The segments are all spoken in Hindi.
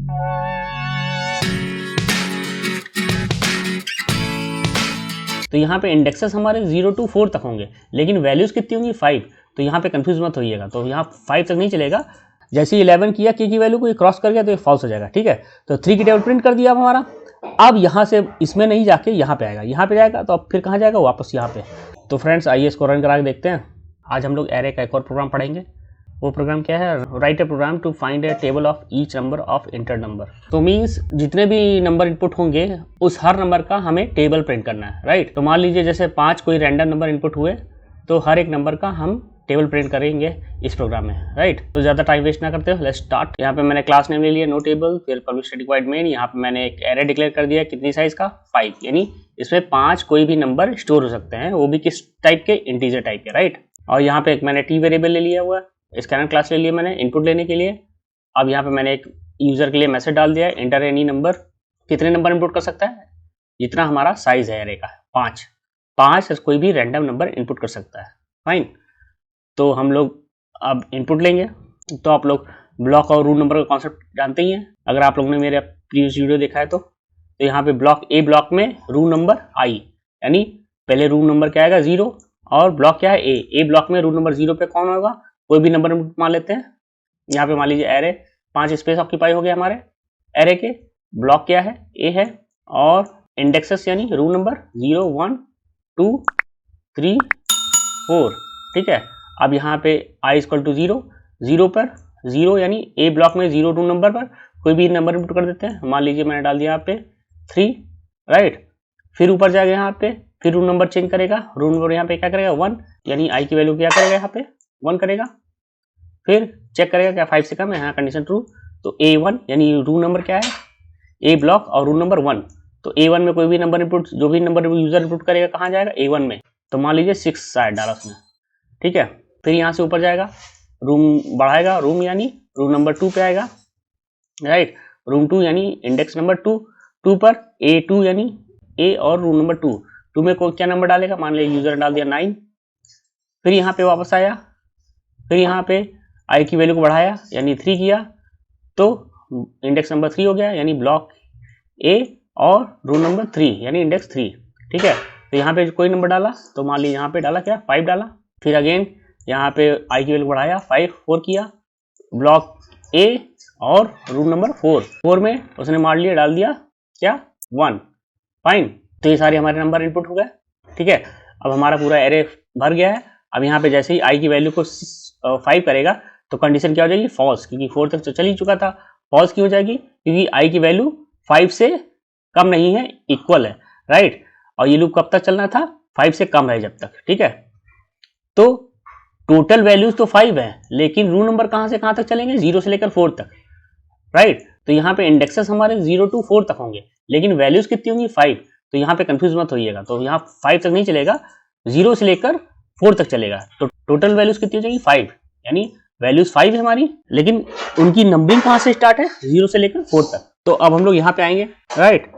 तो यहाँ पे इंडेक्सेस हमारे 0 to 4 तक होंगे, लेकिन वैल्यूज कितनी होंगी 5। तो यहाँ पे कंफ्यूज मत होइएगा, तो यहाँ 5 तक नहीं चलेगा। जैसे 11 किया के की वैल्यू को ये क्रॉस कर गया तो ये फॉल्स हो जाएगा, ठीक है। तो 3 की टेबल प्रिंट कर दिया अब हमारा। अब यहाँ से इसमें नहीं जाके यहाँ पे आएगा, यहाँ पे जाएगा तो अब फिर कहाँ जाएगा, वापस यहाँ पे। तो फ्रेंड्स आइए इसको रन करा के देखते हैं। आज हम लोग एरे का एक और प्रोग्राम पढ़ेंगे। वो प्रोग्राम क्या है, write a program to find a table of each number of inter number. तो मीन्स जितने भी नंबर इनपुट होंगे उस हर नंबर का हमें टेबल प्रिंट करना है, राइट। तो मान लीजिए जैसे 5 कोई रैंडम नंबर इनपुट हुए तो हर एक नंबर का हम टेबल प्रिंट करेंगे इस प्रोग्राम में, राइट। तो ज़्यादा टाइम वेस्ट ना करते हो, लेट्स स्टार्ट। यहाँ पे मैंने क्लास नेम ले लिया नो टेबल, फिर पब्लिक स्टैटिक वॉइड मेन। यहाँ पे मैंने एक एरे डिक्लेयर कर दिया, कितनी साइज का 5, यानी इसमें 5 कोई भी नंबर स्टोर हो सकते हैं, वो भी किस टाइप के, इंटीजर टाइप के, राइट। और यहाँ पे एक मैंने टी वेरिएबल ले लिया हुआ है, स्कैनर क्लास ले लिया मैंने इनपुट लेने के लिए। अब यहाँ पे मैंने एक यूजर के लिए मैसेज डाल दिया है, एंटर एनी नंबर। कितने नंबर इनपुट कर सकता है, जितना हमारा साइज है एरे का, 5 कोई भी रैंडम नंबर इनपुट कर सकता है, फाइन। तो हम लोग अब इनपुट लेंगे। तो आप लोग ब्लॉक और रूल नंबर का कॉन्सेप्ट जानते ही हैं, अगर आप लोगों ने मेरे प्रीवियस वीडियो देखा है तो यहाँ पे ए ब्लॉक में रूल नंबर आई, यानी पहले रूल नंबर क्या आएगा 0, और ब्लॉक क्या है ए ब्लॉक में रूल नंबर 0 पे कौन होगा, कोई भी नंबर मान लेते हैं। यहाँ पे मान लीजिए एरे 5 स्पेस ऑक्यूपाई हो गया हमारे एरे के। ब्लॉक क्या है, ए है, और इंडेक्सेस यानी रूल नंबर 0 1 2 3 4, ठीक है। अब यहाँ पे i इक्वल टू 0 पर 0 यानी ए ब्लॉक में 0 रूल नंबर पर कोई भी नंबर इनपुट कर देते हैं। मान लीजिए मैंने डाल दिया यहाँ पे 3, राइट। फिर ऊपर जाएगा यहाँ पे, फिर रूल नंबर चेंज करेगा, रूल नंबर यहाँ पे क्या करेगा 1, यानी i की वैल्यू क्या करेगा, यहाँ पे 1 करेगा। फिर चेक करेगा क्या 5 से कम है, यहाँ कंडीशन ट्रू। तो A1 यानी रूल नंबर क्या है, ए ब्लॉक और रूल नंबर 1। तो A1 में कोई भी नंबर इनपुट, जो भी नंबर यूजर इनपुट करेगा कहाँ जाएगा, A1 में। तो मान लीजिए 6 शायद डाला उसने, ठीक है। फिर यहाँ से ऊपर जाएगा, रूम बढ़ाएगा, रूम यानी रूम नंबर 2 पे आएगा, राइट। रूम 2 यानी इंडेक्स नंबर 2 पर A2 यानी ए और रूम नंबर 2 में क्या नंबर डालेगा, मान लीजिए यूजर ने डाल दिया 9। फिर यहाँ पे वापस आया, फिर यहाँ पे आई की वैल्यू को बढ़ाया यानी 3 किया, तो इंडेक्स नंबर 3 हो गया, यानी ब्लॉक ए और रूल नंबर 3 यानी इंडेक्स 3, ठीक है। तो यहाँ पे कोई नंबर डाला, तो मान लीजिए यहाँ पे डाला क्या 5 डाला। फिर अगेन यहाँ पे आई की वैल्यू बढ़ाया 4 किया, ब्लॉक ए और रूल नंबर 4 में उसने मार लिया, डाल दिया क्या 1, फाइन। तो ये सारे हमारे नंबर इनपुट हो गए, ठीक है। अब हमारा पूरा एरे भर गया है। अब यहाँ पे जैसे ही आई की वैल्यू को 5 करेगा तो कंडीशन क्या हो जाएगी, फॉल्स, क्योंकि 4 तक तो चल ही चुका था। फॉल्स क्यों हो जाएगी, क्योंकि आई की वैल्यू 5 से कम नहीं है, इक्वल है, राइट। और ये लूप कब तक चलना था, 5 से कम है जब तक, ठीक है। तो टोटल वैल्यूज तो 5 है, लेकिन रूल नंबर कहां से कहां तक चलेंगे, 0 से लेकर 4 तक, राइट। तो यहाँ पे इंडेक्सेस हमारे 0 to 4 तक होंगे, लेकिन वैल्यूज कितनी होंगी 5। तो यहाँ पे कंफ्यूज मत होइएगा, तो यहाँ 5 तक नहीं चलेगा, 0 से लेकर 4 तक चलेगा। तो टोटल वैल्यूज कितनी हो जाएगी 5, यानी वैल्यूज 5 है हमारी, लेकिन उनकी नंबरिंग कहां से स्टार्ट है, 0 से लेकर 4 तक। तो अब हम लोग यहाँ पे आएंगे, राइट।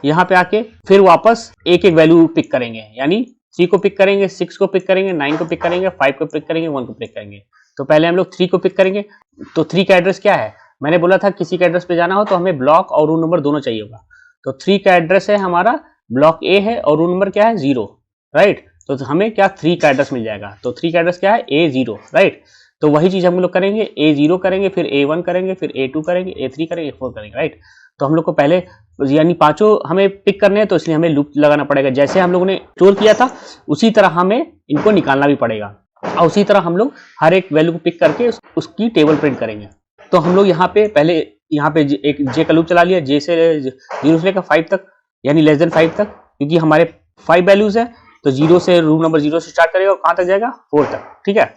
यहाँ पे आके फिर वापस एक एक वैल्यू पिक करेंगे, यानी 3 को पिक करेंगे, 6 को पिक करेंगे, 9 को पिक करेंगे, 5 को पिक करेंगे, 1 को पिक करेंगे। तो पहले हम लोग 3 को पिक करेंगे। तो 3 का एड्रेस क्या है, मैंने बोला था किसी का एड्रेस पे जाना हो तो हमें ब्लॉक और रूल नंबर दोनों चाहिए होगा। तो 3 का एड्रेस है हमारा, ब्लॉक ए है और रूल नंबर क्या है 0, राइट। तो हमें क्या 3 का एड्रेस मिल जाएगा। तो 3 का एड्रेस क्या है A0, राइट। तो वही चीज हम लोग करेंगे, A0 करेंगे, फिर A1 करेंगे, फिर A2 करेंगे, A3 करेंगे, A4 करेंगे, राइट। तो हम लोग को पहले यानी 5 हमें पिक करने हैं, तो इसलिए हमें लूप लगाना पड़ेगा। जैसे हम लोगों ने स्टोर किया था उसी तरह हमें इनको निकालना भी पड़ेगा, और उसी तरह हम लोग हर एक वैल्यू को पिक करके उसकी टेबल प्रिंट करेंगे। तो हम लोग यहाँ पे पहले एक जे का लूप चला लिया, जे से 0 से लेकर 5 तक, यानी लेस देन 5 तक, क्योंकि हमारे 5 वैल्यूज है। तो 0 से रूल नंबर 0 से स्टार्ट करेगा और कहाँ तक जाएगा 4 तक, ठीक है।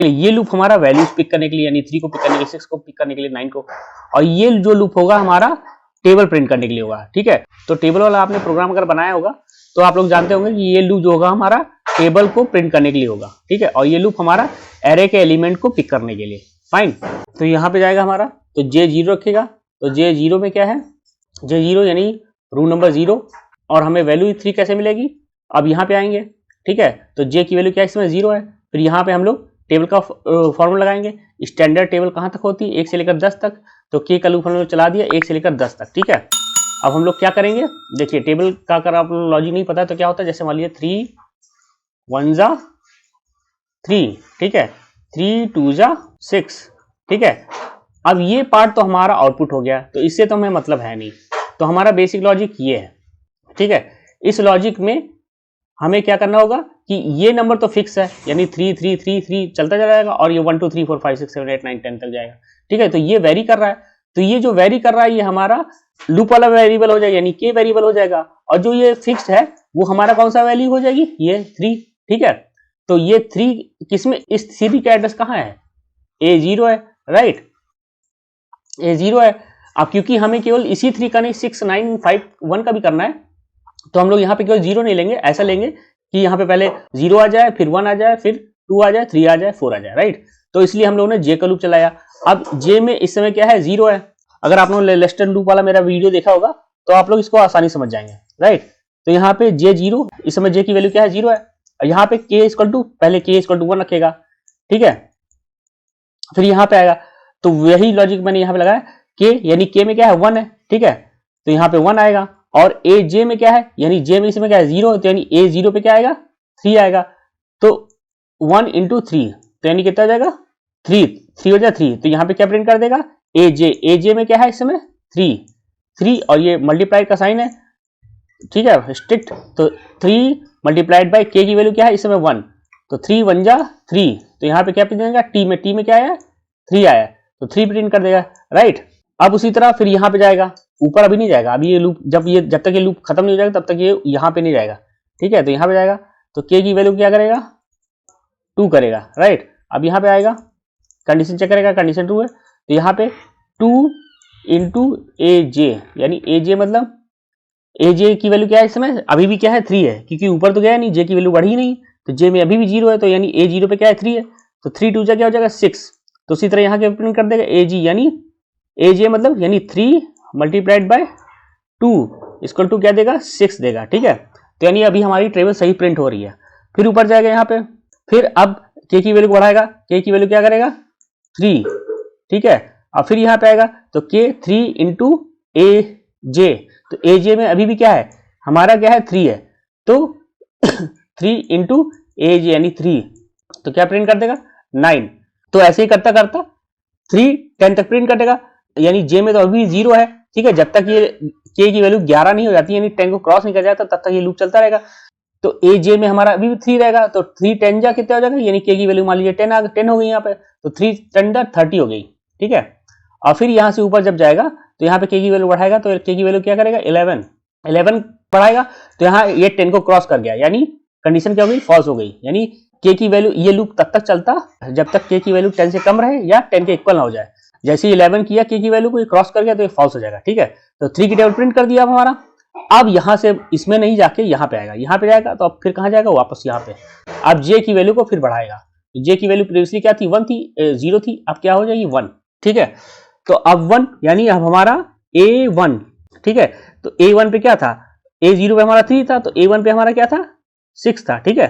ये लूप हमारा वैल्यूज पिक करने के लिए, यानी 3 को पिक करने के लिए, 6 को पिक करने के लिए, 9 को, और ये जो लूप होगा हमारा टेबल प्रिंट करने के लिए होगा, ठीक है। तो टेबल वाला आपने प्रोग्राम अगर बनाया होगा तो आप लोग जानते होंगे कि ये लूप जो होगा हमारा टेबल को प्रिंट करने के लिए होगा, ठीक है। और ये लूप हमारा एरे के एलिमेंट को पिक करने के लिए, फाइन। तो यहाँ पे जाएगा हमारा, तो J0 रखेगा। तो J0 में क्या है, J0 यानी रूल नंबर 0, और हमें वैल्यू 3 कैसे मिलेगी, अब यहाँ पे आएंगे, ठीक है। तो J की वैल्यू क्या है, इसमें 0 है। फिर यहाँ पे हम लोग टेबल का फॉर्मूला लगाएंगे। स्टैंडर्ड टेबल कहाँ तक होती है, 1 से लेकर 10 तक। तो के का लूप हम लोग चला दिया 1 से लेकर 10 तक, ठीक है। अब हम लोग क्या करेंगे, देखिए टेबल का अगर आप लॉजिक नहीं पता है तो क्या होता है, जैसे मान लीजिए 3 1 जा 3, ठीक है, 3 2 जा 6, ठीक है। अब ये पार्ट तो हमारा आउटपुट हो गया, तो इससे तो हमें मतलब है नहीं, तो हमारा बेसिक लॉजिक ये है, ठीक है। इस लॉजिक में हमें क्या करना होगा कि ये नंबर तो फिक्स है, यानी 3 3 3 3 चलता चला जाएगा और ये 1 2 3 4 5 6 7 8 9 10 तक जाएगा, ठीक है। तो ये वेरी कर रहा है, तो ये जो वेरी कर रहा है ये हमारा लूप वाला वेरिएबल हो जाएगा, यानी के वेरिएबल हो जाएगा, और जो ये फिक्स्ड है वो हमारा कौन सा वैल्यू हो जाएगी, ये 3, ठीक है। तो ये 3 किसमें, इस 3 का एड्रेस कहाँ है, A0 है, राइट, A0 है। अब क्योंकि हमें केवल इसी 3 का नहीं 6 9 5 1 का भी करना है, तो हम लोग यहाँ पे केवल 0 नहीं लेंगे, ऐसा लेंगे कि यहाँ पे पहले 0 आ जाए, फिर 1 आ जाए, फिर 2 आ जाए, 3 आ जाए, 4 आ जाए, राइट। तो इसलिए हम लोगों ने जे का लूप चलाया। अब जे में इस समय क्या है, 0 है। अगर आप लोगों ने लेस्टर लूप वाला मेरा वीडियो देखा होगा तो आप लोग इसको आसानी समझ जाएंगे, राइट। तो यहाँ पे जे 0, इस समय जे की वैल्यू क्या है, 0 है। और यहाँ पे के इक्वल टू, पहले के इक्वल टू 1 रखेगा, ठीक है, फिर यहाँ पे आएगा, तो वही लॉजिक मैंने यहाँ पे लगाया, के यानी के में क्या है 1 है, ठीक है, तो यहाँ पे 1 आएगा। और ए जे में क्या है, यानी जे में इसमें क्या है 0, तो यानी ए 0 पे क्या आएगा 3 आएगा, तो 1 इंटू 3, तो यानी कितना जाएगा 3 3 हो जाए 3, तो यहाँ पे क्या प्रिंट कर देगा ए जे में क्या है इस समय 3 और ये मल्टीप्लाई का साइन है, ठीक है, स्ट्रिक्ट, तो 3 मल्टीप्लाइड बाई के की वैल्यू क्या है इस समय 1, तो 3 1 जा 3, तो यहाँ पे क्या प्रिंट करेगा टी में क्या आया 3 आया, तो 3 प्रिंट कर देगा, राइट। अब उसी तरह फिर यहाँ पे जाएगा, ऊपर अभी नहीं जाएगा, अभी ये लूप जब तक ये लूप खत्म नहीं हो जाएगा तब तक ये यहाँ पे नहीं जाएगा, ठीक है। तो यहाँ पे जाएगा, तो के की वैल्यू क्या करेगा 2 करेगा, राइट। अब यहाँ पे आएगा, कंडीशन चेक करेगा, कंडीशन 2 है, तो यहाँ पे 2 इंटू ए जे, यानी ए जे मतलब ए जे की वैल्यू क्या है इस समय, अभी भी क्या है 3 है, क्योंकि ऊपर तो गया नहीं, जे की वैल्यू बढ़ी नहीं, तो जे में अभी भी 0 है, तो यानी ए 0 पे क्या है 3 है, तो 3 2 जा क्या हो जाएगा 6, तो उसी तरह यहाँ के प्रिंट कर देगा ए जी, यानी ए जे मतलब यानी 3 मल्टीप्लाइड बाय 2 इक्वल टू क्या देगा 6 देगा, ठीक है। तो यानी अभी हमारी टेबल सही प्रिंट हो रही है। फिर ऊपर जाएगा यहाँ पे, फिर अब के की वैल्यू बढ़ाएगा, के की वैल्यू क्या करेगा 3, ठीक है। अब फिर यहाँ पे आएगा, तो के 3 इंटू ए जे, तो ए जे में अभी भी क्या है हमारा क्या है 3 है, तो 3 इंटू ए जे यानी 3, तो क्या प्रिंट कर देगा 9, तो ऐसे ही करता करता 3 10 तक प्रिंट कर देगा, यानी जे में तो अभी 0 है, ठीक है, जब तक ये के की वैल्यू 11 नहीं हो जाती, यानी 10 को क्रॉस नहीं कर जाता तब तक ये लूप चलता रहेगा। तो ए जे में हमारा अभी भी 3 रहेगा, तो 3 10 जा कितना हो जाएगा, यानी के की वैल्यू मान लीजिए 10 हो गई यहाँ पे, तो 3 10 जा 30 हो गई, ठीक है। और फिर यहाँ से ऊपर जब जाएगा तो यहाँ पे के की वैल्यू बढ़ाएगा, तो के की वैल्यू क्या करेगा 11 बढ़ाएगा, तो यहाँ ये 10 को क्रॉस कर गया, यानी कंडीशन क्या हो गई फॉल्स हो गई, यानी के की वैल्यू, ये लूप तब तक चलता जब तक के की वैल्यू 10 से कम रहे या 10 के इक्वल ना हो जाए। जैसे 11 किया के की वैल्यू को क्रॉस कर गया तो ये फॉल्स हो जाएगा, ठीक है। तो 3 की टेबल प्रिंट कर दिया अब हमारा। अब यहाँ से इसमें नहीं जाके यहाँ पे आएगा, यहाँ पे जाएगा तो अब फिर कहाँ जाएगा वापस यहाँ पे, अब जे की वैल्यू को फिर बढ़ाएगा, जे की वैल्यू प्रीवियसली क्या थी 1 थी 0 थी, अब क्या हो जाएगी 1, ठीक है। तो अब 1 यानी अब हमारा A1, ठीक है, तो A1 पे क्या था A0 पे हमारा 3 था, तो A1 पे हमारा क्या था 6 था, ठीक है।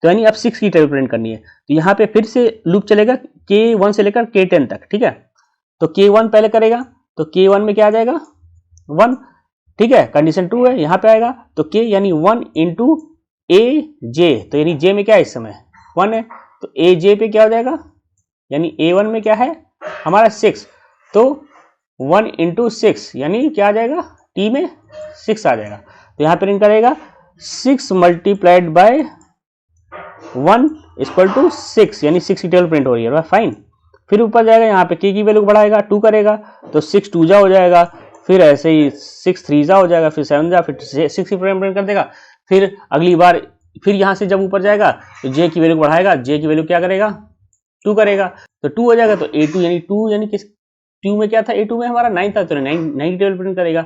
तो यानी अब 6 की टेबल प्रिंट करनी है, तो यहाँ पे फिर से लूप चलेगा K1 से लेकर K10 तक, ठीक है। तो K1 पहले करेगा, तो K1 में क्या आ जाएगा 1, ठीक है, कंडीशन 2 है, यहाँ पे आएगा, तो K यानी 1 इंटू ए जे, तो यानी जे में क्या है इस समय 1 है, तो ए जे पे क्या हो जाएगा, यानी A1 में क्या है हमारा 6, तो 1 इंटू 6 यानी क्या आ जाएगा टी में 6 आ जाएगा, तो यहाँ प्रिंट करेगा 6 मल्टीप्लाइड बाय 1 इक्वल टू 6, यानी 6 की टेबल प्रिंट हो रही है, फाइन। फिर ऊपर जाएगा, यहाँ पे के की वैल्यू बढ़ाएगा 2 करेगा, तो 6 2 जा हो जाएगा, फिर ऐसे ही 6 3 जा हो जाएगा, फिर 7 जा, फिर 6 की प्रिंट कर देगा। फिर अगली बार फिर यहाँ से जब ऊपर जाएगा तो जे की वैल्यू बढ़ाएगा, जे की वैल्यू क्या करेगा 2 करेगा, तो 2 हो जाएगा, तो A2 यानी 2 यानी किस 2 में क्या था A2 में हमारा 9 था, तो 9 की टेबल प्रिंट करेगा।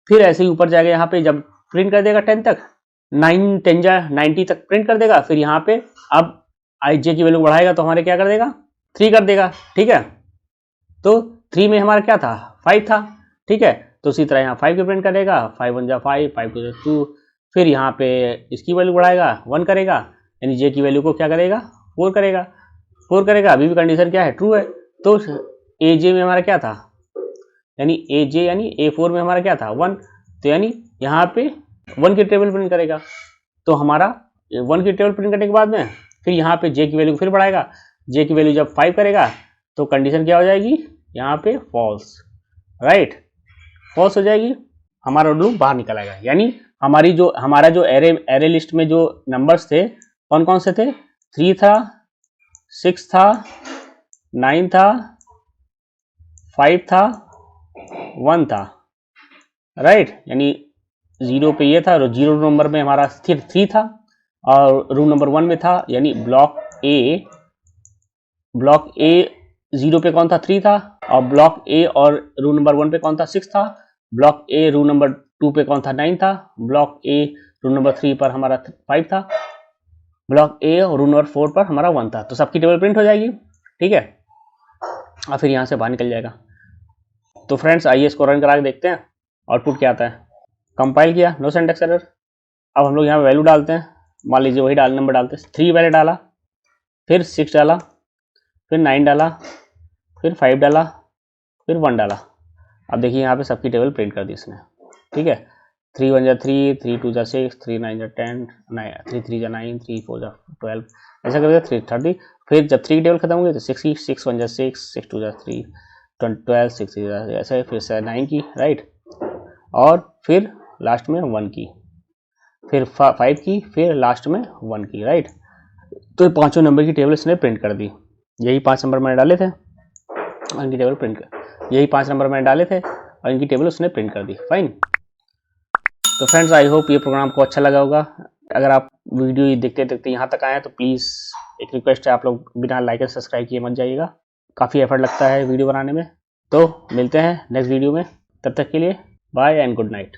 फिर ऐसे ही ऊपर जाएगा, यहाँ पे जब प्रिंट कर देगा 10 तक 9 10 जा 90 तक प्रिंट कर देगा, फिर यहाँ पे अब आई जे की वैल्यू बढ़ाएगा तो हमारे क्या कर देगा 3 कर देगा, ठीक है। तो 3 में हमारा क्या था 5 था, ठीक है, तो उसी तरह यहाँ 5 की प्रिंट करेगा, 5 1 जा 5 5 2 जा 2, फिर यहाँ पे इसकी वैल्यू बढ़ाएगा 1 करेगा, यानी जे की वैल्यू को क्या करेगा 4 करेगा, 4 करेगा, अभी भी कंडीशन क्या है ट्रू है, तो ए जे में हमारा क्या था यानी ए जे यानी A4 में हमारा क्या था 1, तो यानी यहाँ पे 1 की टेबल प्रिंट करेगा। तो हमारा 1 की टेबल प्रिंट करने के बाद में फिर यहाँ पे जे की वैल्यू फिर बढ़ाएगा। जे की वैल्यू जब 5 करेगा तो कंडीशन क्या हो जाएगी यहाँ पे फॉल्स, राइट, फॉल्स हो जाएगी, हमारा लूप बाहर निकल आएगा। यानी हमारा जो एरे लिस्ट में जो नंबर्स थे कौन कौन से थे, 3 था, 6 था, 9 था, 5 था, 1 था, राइट। यानी 0 पे ये था, 0 नंबर में हमारा 3 था और रूम नंबर 1 में था, यानी ब्लॉक ए 0 पे कौन था 3 था, और ब्लॉक ए और रूम नंबर 1 पे कौन था 6 था, ब्लॉक ए रूम नंबर 2 पे कौन था 9 था, ब्लॉक ए रूम नंबर 3 पर हमारा 5 था, ब्लॉक ए और रूम नंबर 4 पर हमारा 1 था। तो सबकी टेबल प्रिंट हो जाएगी, ठीक है, और फिर यहाँ से बाहर निकल जाएगा। तो फ्रेंड्स आइए इसको रन करा के देखते हैं आउटपुट क्या आता है। कंपाइल किया, नो सिंटैक्स एरर। अब हम लोग यहाँ वैल्यू डालते हैं, मान लीजिए वही नंबर डालते हैं, 3 पहले डाला, फिर 6 डाला, फिर 9 डाला, फिर 5 डाला, फिर 1 डाला। अब देखिए यहाँ पे सबकी टेबल प्रिंट कर दी इसने, ठीक है। 3 1 जा 3, 3 2 जा 6, 3 9 जा 10, 3 3 जा 9, 3 4 जा 12, ऐसा करेगा 3 30। फिर जब 3 की टेबल खत्म हो गई तो 6 की, 6 1 जा 6, 6 2 जा 3, 12, 6 3 जा ऐसा, फिर 9 की, राइट, और फिर लास्ट में 1 की, फिर 5 की, फिर लास्ट में 1 की, राइट। तो पांचों नंबर की टेबल इसने प्रिंट कर दी। यही 5 नंबर मैंने डाले थे और इनकी टेबल प्रिंट कर, यही 5 नंबर मैंने डाले थे और इनकी टेबल उसने प्रिंट कर दी, फाइन। तो फ्रेंड्स आई होप ये प्रोग्राम को अच्छा लगा होगा। अगर आप वीडियो देखते देखते यहाँ तक आए हैं तो प्लीज़ एक रिक्वेस्ट है, आप लोग बिना लाइक और सब्सक्राइब किए मत जाइएगा, काफ़ी एफर्ट लगता है वीडियो बनाने में। तो मिलते हैं नेक्स्ट वीडियो में, तब तक के लिए बाय एंड गुड नाइट।